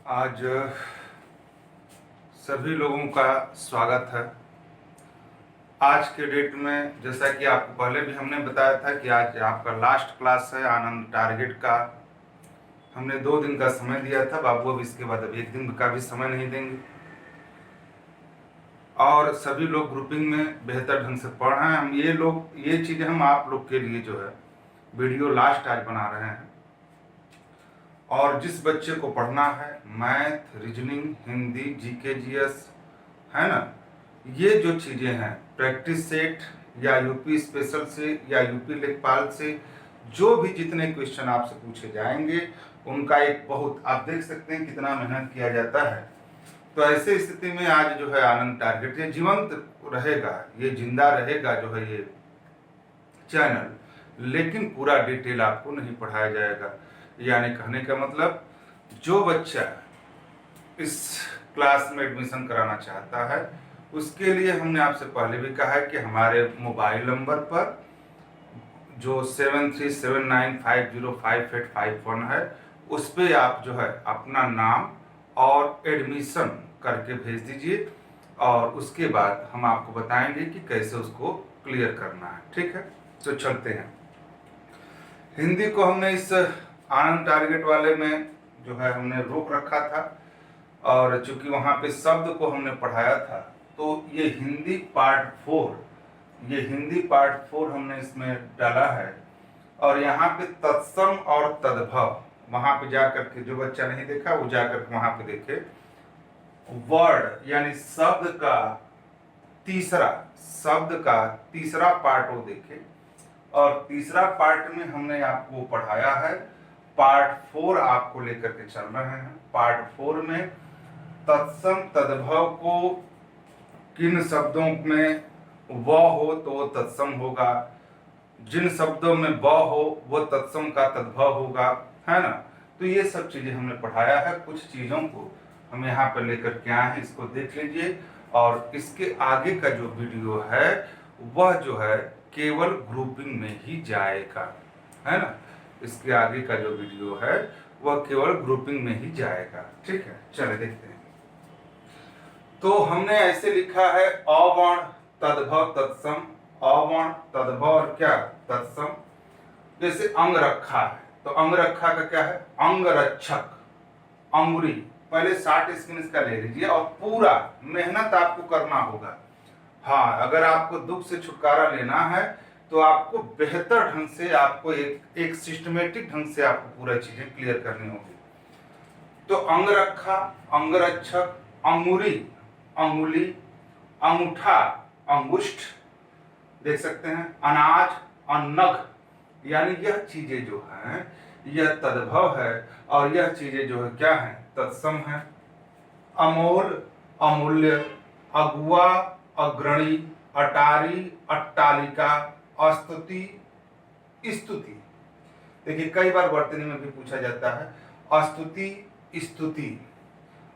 आज सभी लोगों का स्वागत है। आज के डेट में जैसा कि आपको पहले भी हमने बताया था कि आज आपका लास्ट क्लास है आनंद टारगेट का। हमने 2 दिन का समय दिया था बाबू, अब इसके बाद अब 1 दिन का भी समय नहीं देंगे। और सभी लोग ग्रुपिंग में बेहतर ढंग से पढ़ रहे हैं। ये चीज़ें हम आप लोग के लिए जो है वीडियो लास्ट आज बना रहे हैं। और जिस बच्चे को पढ़ना है math, reasoning, Hindi, GK, GS, है ना, ये जो चीज़ें हैं प्रैक्टिस सेट या यूपी स्पेशल से या यूपी लेखपाल से जो भी जितने क्वेश्चन आपसे पूछे जाएंगे उनका एक बहुत आप देख सकते हैं कितना मेहनत किया जाता है। तो ऐसे स्थिति में आज जो है आनंद टारगेट ये जीवंत रहेगा, ये जिंदा रहेगा जो है ये चैनल, लेकिन पूरा डिटेल आपको नहीं पढ़ाया जाएगा। यानी कहने का मतलब जो बच्चा इस क्लास में एडमिशन कराना चाहता है उसके लिए हमने आपसे पहले भी कहा है कि हमारे मोबाइल नंबर पर जो 7379505851 है उस पर आप जो है अपना नाम और एडमिशन करके भेज दीजिए और उसके बाद हम आपको बताएंगे कि कैसे उसको क्लियर करना है। ठीक है, तो चलते हैं। हिंदी को हमने इस आनंद टारगेट वाले में जो है हमने रोक रखा था और चूंकि वहाँ पे शब्द को हमने पढ़ाया था तो ये हिंदी पार्ट 4 हमने इसमें डाला है। और यहाँ पे तत्सम और तद्भव, वहाँ पे जाकर के जो बच्चा नहीं देखा वो जाकर के वहाँ पे देखे। वर्ड यानी शब्द का तीसरा पार्ट वो देखे। और तीसरा पार्ट में हमने आपको पढ़ाया है पार्ट 4 आपको लेकर के चल रहे हैं। पार्ट 4 में तत्सम तद्भव को किन शब्दों में व हो तो वो तत्सम होगा, जिन शब्दों में ब हो वो तत्सम का तद्भव होगा, है ना। तो ये सब चीजें हमने पढ़ाया है। कुछ चीजों को हम यहाँ पर लेकर के आए हैं, इसको देख लीजिए। और इसके आगे का जो वीडियो है वह जो है केवल ग्रुपिंग में ही जाएगा, है ना। इसके आगे का जो वीडियो है वह केवल ग्रुपिंग में ही जाएगा। ठीक है, चले देखते हैं। तो हमने ऐसे लिखा है अवर्ण तद्भव तत्सम, अवर्ण तद्भव और क्या तत्सम। जैसे अंग रखा है तो अंग रखा का क्या है अंगरक्षक, अंगुरी। पहले 60 स्क्रीन इसका ले लीजिए और पूरा मेहनत आपको करना होगा। हाँ, अगर आपको दुख से छुटकारा लेना है तो आपको बेहतर ढंग से आपको एक सिस्टमेटिक ढंग से आपको पूरा चीजें क्लियर करनी होगी। तो अंग रखा, अंगरक्षक, अंगुरी, अंगुली, अंगूठा, अंगुष्ठ, देख सकते हैं, अनाज, अन्नग। यानी यह चीजें जो हैं यह तद्भव है और यह चीजें जो है क्या है तत्सम है। अमोल, अमूल्य, अगुआ, अग्रणी, अटारी, अट्टालिका, अस्तुति, स्तुति। देखिए कई बार वर्तनी में भी पूछा जाता है अस्तुति, स्तुति।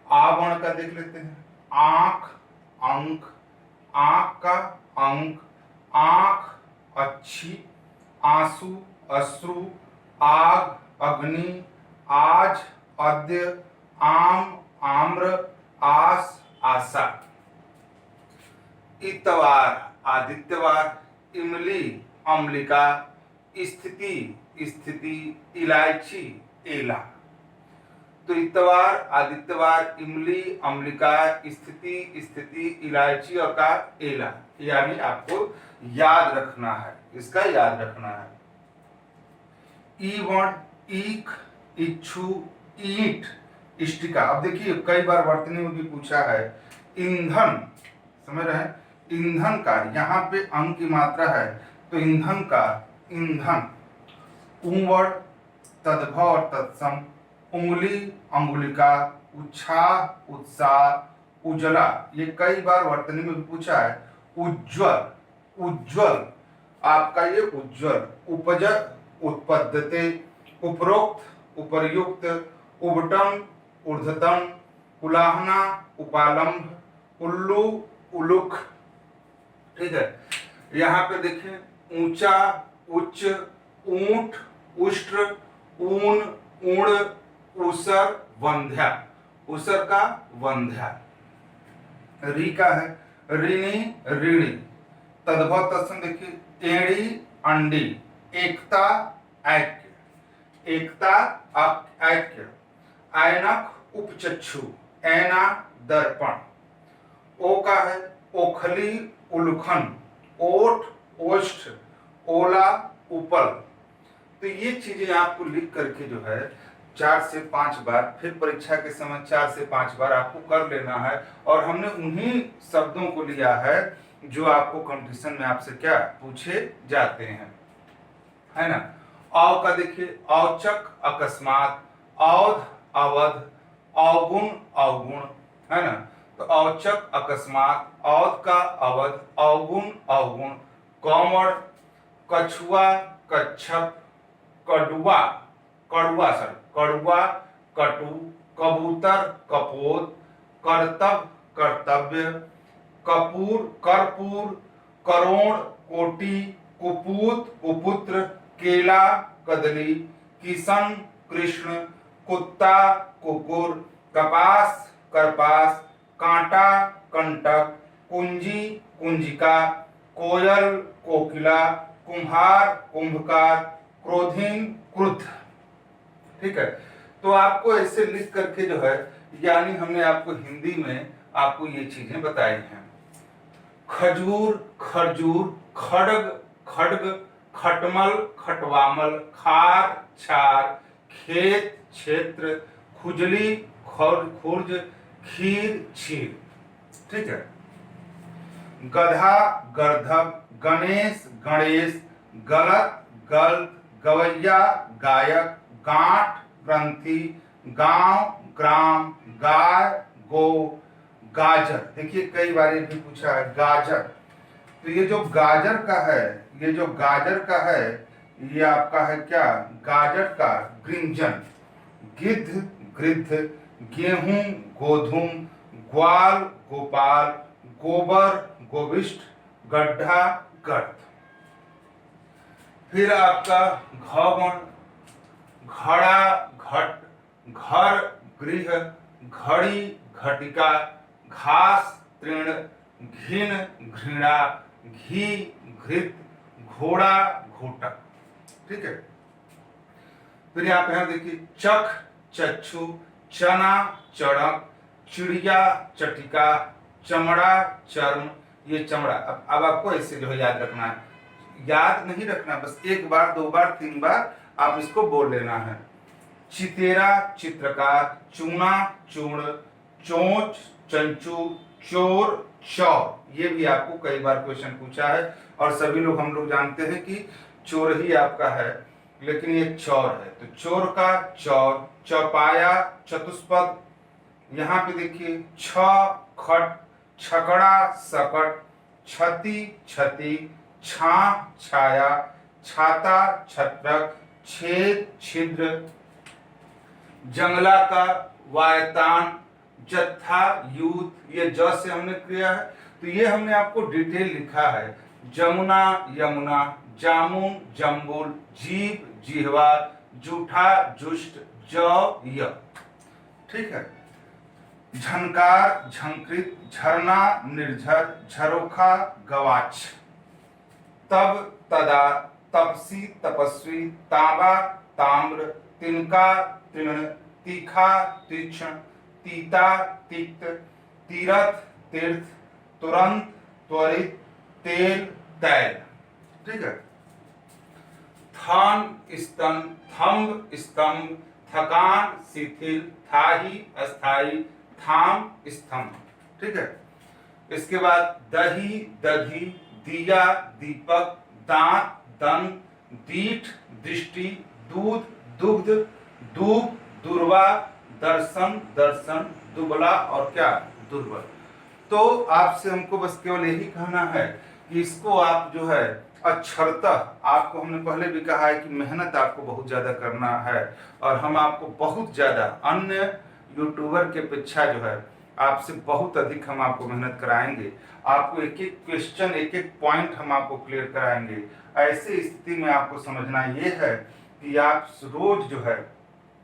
आवर्ण का देख लेते हैं, आंख, अंक, आंख का अंक, आंख, अच्छी, आंसू, अश्रु, आग, अग्नि, आज, अद्य, आम, आम्र, आस, आशा। इतवार, आदित्यवार, इमली, अम्लिका, स्थिति, स्थिति, इलायची, एला। तो इतवार, आदित्यवार, इमली, अम्लिका, स्थिति, स्थिति, इलायची और का एला। यानी आपको याद रखना है, इसका याद रखना है। ई वर्ण, ईख, इच्छु, ईंट, इष्टिका। अब देखिए कई बार वर्तनी में भी पूछा है ईंधन, समझ रहे हैं, ईंधन का यहाँ पे अंग की मात्रा है तो ईंधन का ईंधन। उवड़, तद्भव और तत्सम, उंगली, अंगुलिका, उत्साह, उत्साह, उजला। ये कई बार वर्तनी में भी पूछा है। उज्ज्वल, उज्ज्वल, आपका ये उज्ज्वल। उपज, उत्पद्यते, उपरोक्त, उपर्युक्त, उबटन, ऊर्ध्वतन, उलाहना, उपालंब, उल्लू, उलुख। ठीक है, यहाँ पे देखें ऊंचा, उच्च, ऊंट, उष्ट्र, ऊन, ऊण, ऊसर, वंध्या। उसर का वंध्या, री का है ऋणी ऋणी, तद्भव तत्सम देखिए एड़ी अंडी, एकता ऐक्य, एकता ऐक्य, ऐनक उपचक्षु, ऐना दर्पण, ओ का है ओखली उल्खन, ओठ ओष्ठ, ओला उपल। तो ये चीजें आपको लिख करके जो है 4 से 5 बार, फिर परीक्षा के समय 4 से 5 बार आपको कर लेना है। और हमने उन्हीं शब्दों को लिया है जो आपको कंपटीशन में आपसे क्या पूछे जाते हैं, है ना। औ का देखिए औचक अकस्मात, औध अवध, अवगुण अवगुण, है ना। तो औचक अकस्मात, औध का अवध, अवगुण अवगुण, कौमड़, कछुआ कच्छप, कड़ुआ कड़ुआ कटु, कबूतर कपोत, करतब कर्तव्य, कपूर कर्पूर, करोड़ कोटि, कुपूत कुपुत्र, केला कदली, किशन कृष्ण, कुत्ता कुकुर, कपास करपास, कांटा कंटक, कुंजी कुंजिका, कोयल कोकिला, कुम्हार कुंभकार, क्रोधिन क्रुद्ध। ठीक है, तो आपको ऐसे लिख करके जो है, यानी हमने आपको हिंदी में आपको ये चीजें बताई हैं। खजूर खरजूर, खड़ग खड्ग, खटमल खटवामल, खार छार, खेत क्षेत्र, खुजली खुर्ज, खीर क्षीर। ठीक है, गधा गर्धव, गणेश गणेश, गलत गलत, गवैया गायक, गांठ ग्रंथि, गांव ग्राम, गाय गो, गाजर। देखिए कई बार ये भी पूछा है गाजर। तो ये जो गाजर का है, ये जो गाजर का है, ये आपका है क्या, गाजर का गृंजन, गिद्ध गृद्ध, गेहूं गोधूम, ग्वाल गोपाल, गोबर गोविष्ठ, गड्ढा गर्त। फिर आपका घवन, घड़ा घट, घर गृह, घड़ी घटिका, घास तृण, घिन घृणा, घी घृत, घोड़ा घोटक। ठीक है, फिर यहाँ देखिए चख चक्षु, चना चड़क, चिड़िया चटिका, चमड़ा चर्म, ये चमड़ा। अब आपको ऐसे जो है याद रखना है, याद नहीं रखना, बस 1 बार 2 बार 3 बार आप इसको बोल लेना है। चितेरा चित्रकार, चूना चूर्ण, चोंच चंचू, चोर चौर। ये भी आपको कई बार क्वेश्चन पूछा है, और सभी लोग हम लोग जानते हैं कि चोर ही आपका है, लेकिन ये चौर है। तो चोर का चौर, चौपाया चतुष्पद। यहाँ पे देखिए छ खट, छकड़ा सकट, छति छति, छा छाया, छाता छत्रक, छेद छिद्र, जंगला का वायतान, जत्था यूथ। ये ज से हमने किया है, तो ये हमने आपको डिटेल लिखा है। जमुना यमुना, जामुन जम्बुल, जीभ जिह्वा, जूठा जुष्ट, जौ य। ठीक है, झनकार झंकृत, झरना निर्झर, झरोखा गवाच, तब तदा, तपसी तपस्वी, तांबा ताम्र, तिनका तृण, तीखा तीक्ष्ण, तीता तिक्त, तीरथ तीर्थ, तुरंत त्वरित, तेल तैल। ठीक है, थन स्तन, थम्ब स्तंभ, थकान शिथिल, थाही अस्थाई, थाम स्तंभ। ठीक है, इसके बाद दही दधी, दिया दीपक, दांत दंत, दीठ दृष्टि, दूध दुग्ध, दूब दुर्वा, दर्शन दर्शन, दुबला और क्या दुर्बल। तो आपसे हमको बस केवल यही कहना है कि इसको आप जो है अक्षरतः, आपको हमने पहले भी कहा है कि मेहनत आपको बहुत ज्यादा करना है, और हम आपको बहुत ज्यादा अन्य यूट्यूबर के अपेक्षा जो है आपसे बहुत अधिक हम आपको मेहनत कराएंगे। आपको एक एक क्वेश्चन, एक एक पॉइंट हम आपको क्लियर कराएंगे। ऐसी स्थिति में आपको समझना ये है कि आप रोज जो है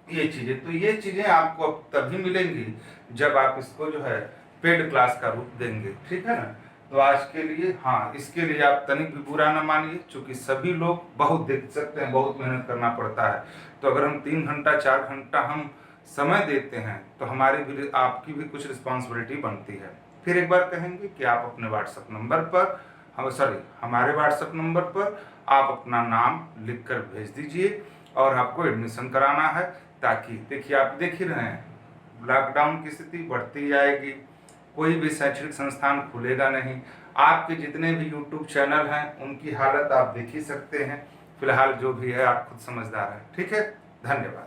ये चीजें, तो ये चीजें आपको अब तभी मिलेंगी जब आप इसको जो है पेड क्लास का रूप देंगे, ठीक है ना। तो आज के लिए हाँ, इसके लिए आप तनिक भी बुरा ना मानिए, क्योंकि सभी लोग बहुत देख सकते हैं, बहुत मेहनत करना पड़ता है। तो अगर हम 3 घंटा 4 घंटा हम समय देते हैं तो हमारी भी आपकी भी कुछ रिस्पॉन्सिबिलिटी बनती है। फिर एक बार कहेंगे कि आप अपने व्हाट्सएप नंबर पर हमारे व्हाट्सएप नंबर पर आप अपना नाम लिखकर भेज दीजिए और आपको एडमिशन कराना है। ताकि देखिए, आप देख ही रहे हैं लॉकडाउन की स्थिति बढ़ती जाएगी, कोई भी शैक्षणिक संस्थान खुलेगा नहीं। आपके जितने भी यूट्यूब चैनल हैं उनकी हालत आप देख ही सकते हैं। फिलहाल जो भी है आप खुद समझदार हैं, ठीक है। धन्यवाद।